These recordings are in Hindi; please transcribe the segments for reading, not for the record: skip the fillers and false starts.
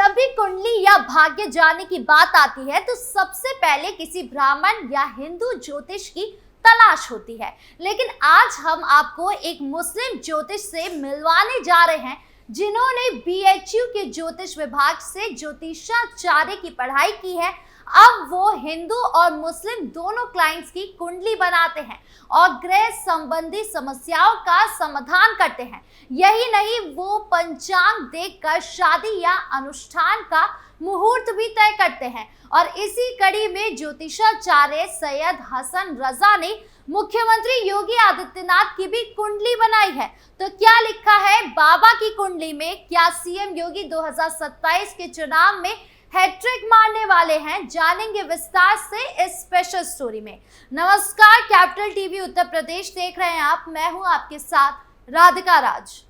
जब भी कुंडली या भाग्य जानने की बात आती है तो सबसे पहले किसी ब्राह्मण या हिंदू ज्योतिष की तलाश होती है। लेकिन आज हम आपको एक मुस्लिम ज्योतिष से मिलवाने जा रहे हैं जिन्होंने BHU के ज्योतिष विभाग से ज्योतिषाचार्य की पढ़ाई की है। अब वो हिंदू और मुस्लिम दोनों क्लाइंट्स की कुंडली बनाते हैं और ग्रह संबंधी समस्याओं का समाधान करते हैं। यही नहीं, वो पंचांग देखकर शादी या अनुष्ठान का मुहूर्त भी तय करते हैं। और इसी कड़ी में ज्योतिषाचार्य सैयद हसन रजा ने मुख्यमंत्री योगी आदित्यनाथ की भी कुंडली बनाई है। तो क्या लिखा है बाबा की कुंडली में? क्या CM योगी 2027 के चुनाव में हैट्रिक मारने वाले हैं? जानेंगे विस्तार से इस स्पेशल स्टोरी में। नमस्कार, कैपिटल टीवी उत्तर प्रदेश देख रहे हैं आप। मैं हूं आपके साथ राधिका राज।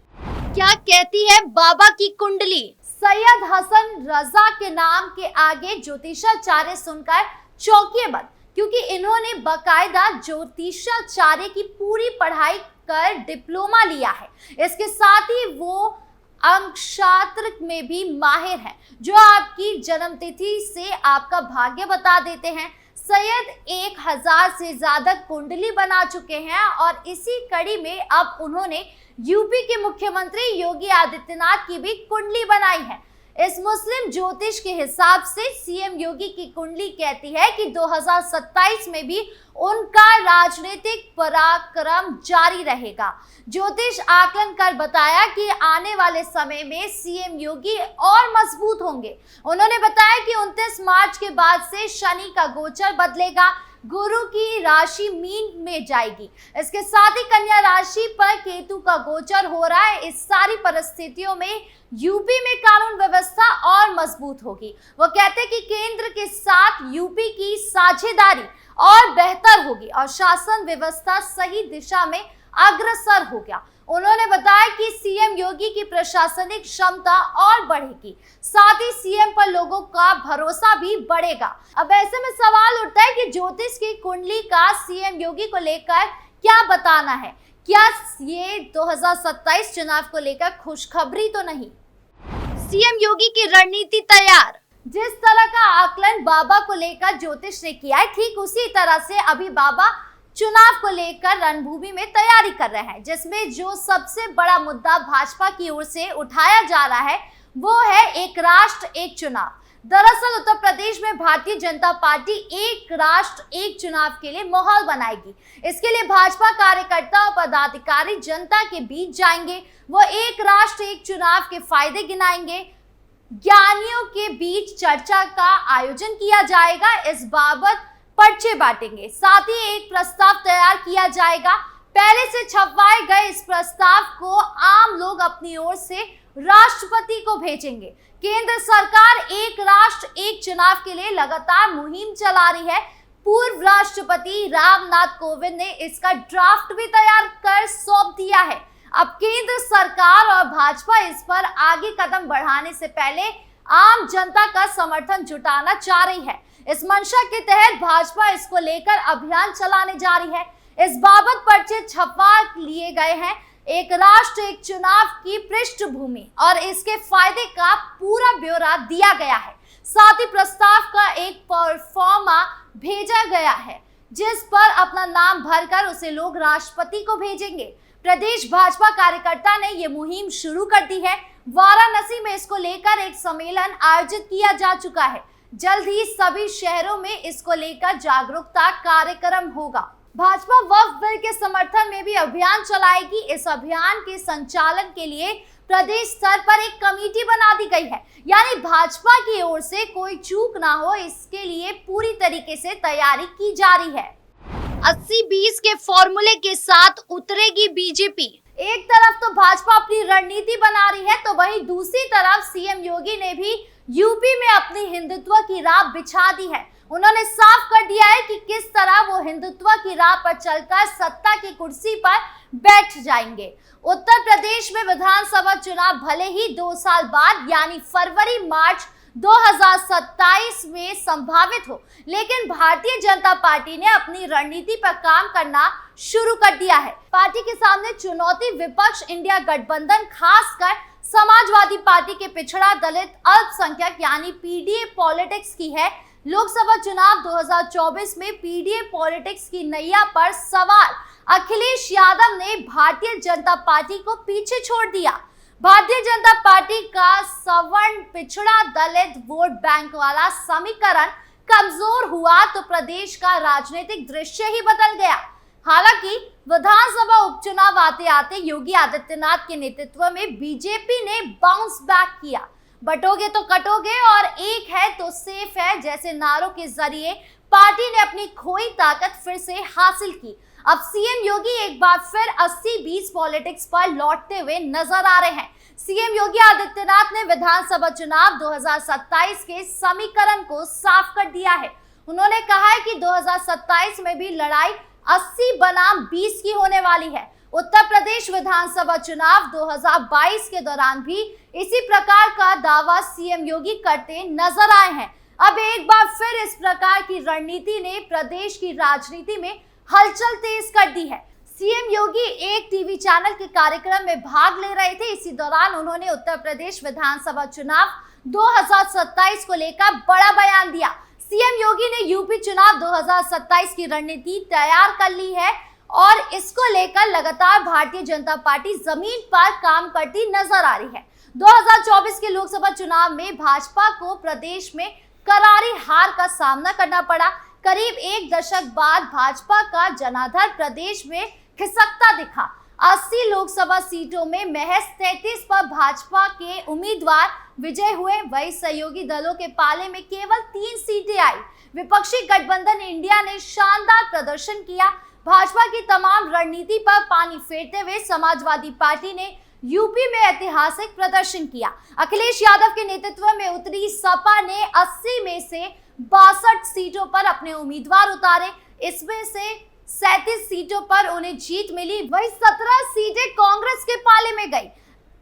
क्या कहती है बाबा की कुंडली? सैयद हसन रजा के नाम के आगे ज्योतिषाचार्य सुनकर चौंकिए मत, क्योंकि इन्होंने बकायदा ज्योतिषाचार्य की पूरी पढ़ाई कर डिप्लोमा लिया है। इसके साथ ही वो अंकशास्त्र में भी माहिर हैं, जो आपकी जन्मतिथि से आपका भाग्य बता देते हैं। सैयद 1000 से ज्यादा कुंडली बना चुके हैं और इसी कड़ी में अब उन्होंने यूपी के मुख्यमंत्री योगी आदित्यनाथ की भी कुंडली बनाई है। इस मुस्लिम ज्योतिष के हिसाब से CM योगी की कुंडली कहती है कि 2027 में भी उनका राजनीतिक पराक्रम जारी रहेगा। ज्योतिष आकलन कर बताया कि आने वाले समय में CM योगी और मजबूत होंगे। उन्होंने बताया कि 29 मार्च के बाद से शनि का गोचर बदलेगा, गुरु की राशि मीन में जाएगी। इसके साथ ही कन्या राशि पर केतु का गोचर हो रहा है। इस सारी परिस्थितियों में यूपी में कानून व्यवस्था और मजबूत होगी। वो कहते हैं कि केंद्र के साथ यूपी की साझेदारी और बेहतर होगी और शासन व्यवस्था सही दिशा में अग्रसर हो गया। उन्होंने बताया कि CM योगी की प्रशासनिक क्षमता और बढ़ेगी, साथ ही CM पर लोगों का भरोसा भी बढ़ेगा। अब ऐसे में सवाल उठता है कि ज्योतिष की कुंडली का CM योगी को लेकर क्या बताना है? क्या ये 2027 चुनाव को लेकर खुशखबरी तो नहीं? CM योगी की रणनीति तैयार। जिस तरह का आकलन बाबा को लेकर ज्योतिष ने किया है, ठीक उसी तरह से अभी बाबा चुनाव को लेकर रणभूमि में तैयारी कर रहे हैं, जिसमें जो सबसे बड़ा मुद्दा भाजपा की ओर से उठाया जा रहा है वो है एक राष्ट्र एक चुनाव। दरअसल उत्तर प्रदेश में भारतीय जनता पार्टी एक राष्ट्र एक चुनाव के लिए माहौल बनाएगी। इसके लिए भाजपा कार्यकर्ता और पदाधिकारी जनता के बीच जाएंगे। वो एक राष्ट्र एक चुनाव के फायदे गिनाएंगे। ज्ञानियों के बीच चर्चा का आयोजन किया जाएगा। इस बाबत पर्चे बांटेंगे, साथ ही एक प्रस्ताव तैयार किया जाएगा। पहले से छपवाए गए इस प्रस्ताव को आम लोग अपनी ओर से राष्ट्रपति को भेजेंगे। केंद्र सरकार एक राष्ट्र एक चुनाव के लिए लगातार मुहिम चला रही है। पूर्व राष्ट्रपति रामनाथ कोविंद ने इसका ड्राफ्ट भी तैयार कर सौंप दिया है। अब केंद्र सरकार और भाजपा इस पर आगे कदम बढ़ाने से पहले आम जनता का समर्थन जुटाना चाह रही है। इस मंशा के तहत भाजपा इसको लेकर अभियान चलाने जा रही है। इस बाबत पर्चे छपवा लिए गए हैं। एक राष्ट्र एक चुनाव की पृष्ठभूमि और इसके फायदे का पूरा ब्यौरा दिया गया है। साथ ही प्रस्ताव का एक परफॉर्मा भेजा गया है, जिस पर अपना नाम भरकर उसे लोग राष्ट्रपति को भेजेंगे। प्रदेश भाजपा कार्यकर्ता ने ये मुहिम शुरू कर दी है। वाराणसी में इसको लेकर एक सम्मेलन आयोजित किया जा चुका है। जल्द ही सभी शहरों में इसको लेकर जागरूकता कार्यक्रम होगा। भाजपा वक्फ बिल के समर्थन में भी अभियान चलाएगी। इस अभियान के संचालन के लिए प्रदेश स्तर पर एक कमेटी बना दी गई है, यानी भाजपा की ओर से कोई चूक ना हो, इसके लिए पूरी तरीके से तैयारी की जा रही है। 80-20 के फॉर्मूले के साथ उतरेगी बीजेपी। एक तरफ तो भाजपा अपनी रणनीति बना रही है, तो वहीं दूसरी तरफ CM योगी ने भी यूपी में अपनी हिंदुत्व की राह बिछा दी है। उन्होंने साफ कर दिया है कि किस तरह वो हिंदुत्व की राह पर चलकर सत्ता की कुर्सी पर बैठ जाएंगे। उत्तर प्रदेश में विधानसभा चुनाव भले ही 2 साल बाद यानी फरवरी मार्च 2027 में संभावित हो, लेकिन भारतीय जनता पार्टी ने अपनी रणनीति पर काम करना शुरू कर दिया है। पार्टी के सामने चुनौती विपक्ष इंडिया गठबंधन खासकर समाजवादी पार्टी के पिछड़ा दलित अल्पसंख्यक यानी पीडीए पॉलिटिक्स की है। लोकसभा चुनाव 2024 में पीडीए पॉलिटिक्स की नैया पर सवार अखिलेश यादव ने भारतीय जनता पार्टी को पीछे छोड़ दिया। भारतीय जनता पार्टी का सवर्ण पिछड़ा दलित वोट बैंक वाला समीकरण कमजोर हुआ तो प्रदेश का राजनीतिक दृश्य ही बदल गया। हालांकि विधानसभा उपचुनाव आते आते योगी आदित्यनाथ के नेतृत्व में बीजेपी ने बाउंस बैक किया। बटोगे तो कटोगे और एक है तो सेफ है जैसे नारों के जरिए पार्टी ने अपनी खोई ताकत फिर से हासिल की। अब सीएम योगी एक बार फिर 80-20 पॉलिटिक्स पर लौटते हुए नजर आ रहे हैं। सीएम योगी आदित्यनाथ ने विधानसभा चुनाव 2027 के समीकरण को साफ कर दिया है। उन्होंने कहा है कि 2027 में भी लड़ाई 80 बनाम 20 की होने वाली है। उत्तर प्रदेश विधानसभा चुनाव 2022 के दौरान भी इसी प्रकार का दावा सीएम योगी करते नजर आए हैं। अब एक बार फिर इस प्रकार की रणनीति ने प्रदेश की राजनीति में हलचल तेज कर दी है। सीएम योगी एक टीवी चैनल के कार्यक्रम में भाग ले रहे थे। इसी दौरान उन्होंने उत्तर प्रदेश विधानसभा चुनाव 2027 को लेकर बड़ा बयान दिया। सीएम योगी ने यूपी चुनाव 2027 की रणनीति तैयार कर ली है और इसको लेकर लगातार भारतीय जनता पार्टी जमीन पर काम करती नजर आ रही है। 2024 के लोकसभा चुनाव में भाजपा को प्रदेश में करारी हार का सामना करना पड़ा। करीब एक दशक बाद भाजपा का जनाधार प्रदेश में खिसकता दिखा। 80 लोकसभा सीटों में महज 33 पर भाजपा के उम्मीदवार विजय हुए। वही सहयोगी दलों के पाले में केवल 3 सीटें आई। विपक्षी गठबंधन इंडिया ने शानदार प्रदर्शन किया। भाजपा की तमाम रणनीति पर पानी फेरते हुए समाजवादी पार्टी ने यूपी में ऐतिहासिक प्रदर्शन किया। अखिलेश यादव के नेतृत्व में उतरी सपा ने 80 में से 62 सीटों पर अपने उम्मीदवार उतारे। इसमें से 37 सीटों पर उन्हें जीत मिली। वही 17 सीटें कांग्रेस के पाले में गई।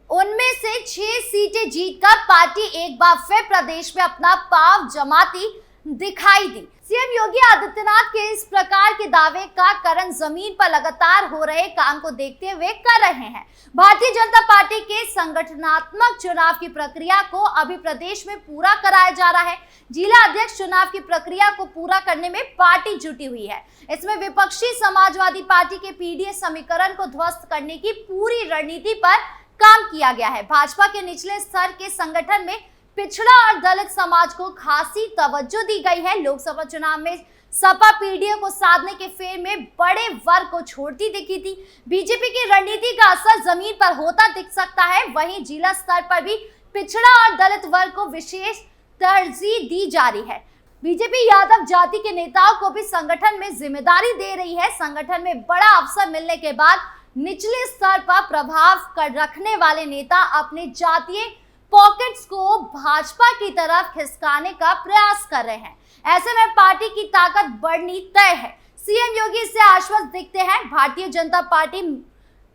उनमें से 6 सीटें जीतकर पार्टी एक बार फिर प्रदेश में अपना पांव जमाती दिखाई दी। सीएम योगी आदित्यनाथ के इस प्रकार के दावे का कारण जमीन पर लगातार हो रहे काम को देखते हुए कर रहे हैं। भारतीय जनता पार्टी के संगठनात्मक चुनाव की प्रक्रिया को अभी प्रदेश में पूरा कराया जा रहा है। जिला अध्यक्ष चुनाव की प्रक्रिया को पूरा करने में पार्टी जुटी हुई है। इसमें विपक्षी समाजवादी पार्टी के पीडीए समीकरण को ध्वस्त करने की पूरी रणनीति पर काम किया गया है। भाजपा के निचले स्तर के संगठन में पिछड़ा और दलित समाज को खासी तवज्जो दी गई है। लोकसभा चुनाव में सपा पीडीए को साधने के फेर में बड़े वर्ग को छोड़ती दिखी थी। बीजेपी की रणनीति का असर जमीन पर होता दिख सकता है। वहीं जिला स्तर पर भी पिछड़ा और दलित वर्ग को विशेष तरजीह दी जा रही है। बीजेपी यादव जाति के नेताओं को भी संगठन में जिम्मेदारी दे रही है। संगठन में बड़ा अवसर मिलने के बाद निचले स्तर पर प्रभाव कर रखने वाले नेता अपने जातीय पॉकेट्स को भाजपा की तरफ खिसकाने का प्रयास कर रहे हैं। ऐसे में पार्टी की ताकत बढ़नी तय है। सीएम योगी इससे आश्वस्त दिखते हैं। भारतीय जनता पार्टी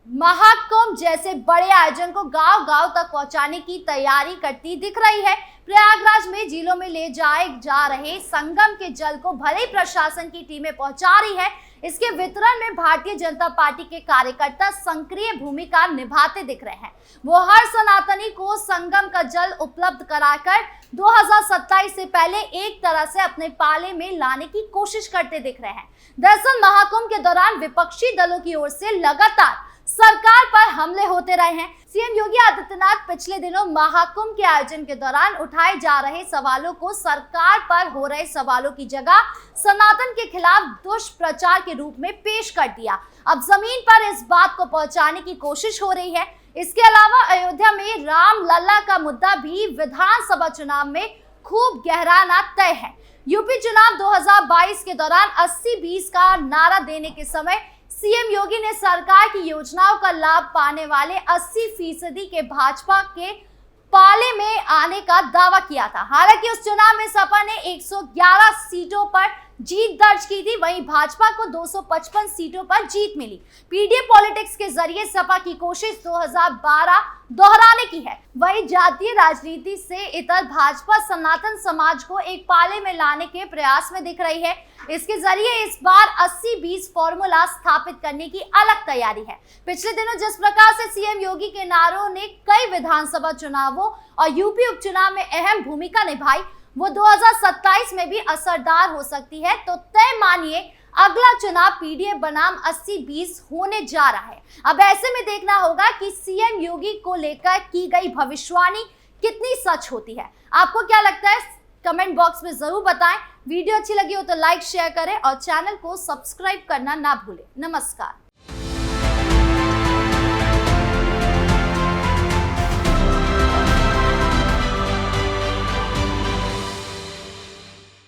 महाकुंभ जैसे बड़े आयोजन को गांव-गांव तक पहुंचाने की तैयारी करती दिख रही है। प्रयागराज में जिलों में ले जाए जा रहे संगम के जल को भले ही प्रशासन की टीमें पहुंचा रही है, इसके वितरण में भारतीय जनता पार्टी के कार्यकर्ता सक्रिय भूमिका निभाते दिख रहे हैं। वो हर सनातनी को संगम का जल उपलब्ध कराकर 2027 से पहले एक तरह से अपने पाले में लाने की कोशिश करते दिख रहे हैं। दरअसल महाकुंभ के दौरान विपक्षी दलों की ओर से लगातार सरकार पर हमले होते रहे हैं। सीएम योगी आदित्यनाथ पिछले दिनों महाकुंभ के आयोजन के दौरान उठाए जा रहे सवालों को सरकार पर हो रहे सवालों की जगह सनातन के खिलाफ दुष्प्रचार के रूप में पेश कर दिया। अब जमीन पर इस बात को पहुंचाने की कोशिश हो रही है। इसके अलावा अयोध्या में राम लल्ला का मुद्दा भी विधानसभा चुनाव में खूब गहराना तय है। यूपी चुनाव 2022 के दौरान 80-20 का नारा देने के समय सीएम योगी ने सरकार की योजनाओं का लाभ पाने वाले 80% के भाजपा के पाले में आने का दावा किया था। हालांकि उस चुनाव में सपा ने 111 सीटों पर जीत दर्ज की थी, वहीं भाजपा को 255 सीटों पर जीत मिली। पीडीए पॉलिटिक्स के जरिए सपा की कोशिश 2012 दोहराने की है। वहीं जातीय राजनीति से इतर भाजपा सनातन समाज को एक पाले में लाने के प्रयास में दिख रही है। इसके जरिए इस बार 80-20 फॉर्मूला स्थापित करने की अलग तैयारी है। पिछले दिनों जिस प्रकार से सीएम योगी के नारों ने कई विधानसभा चुनावों और यूपी उपचुनाव में अहम भूमिका निभाई, वो 2027 में भी असरदार हो सकती है। तो तय मानिए अगला चुनाव पीडीए बनाम 80-20 होने जा रहा है। अब ऐसे में देखना होगा कि सीएम योगी को लेकर की गई भविष्यवाणी कितनी सच होती है। आपको क्या लगता है, कमेंट बॉक्स में जरूर बताएं। वीडियो अच्छी लगी हो तो लाइक शेयर करें और चैनल को सब्सक्राइब करना ना भूलें। नमस्कार।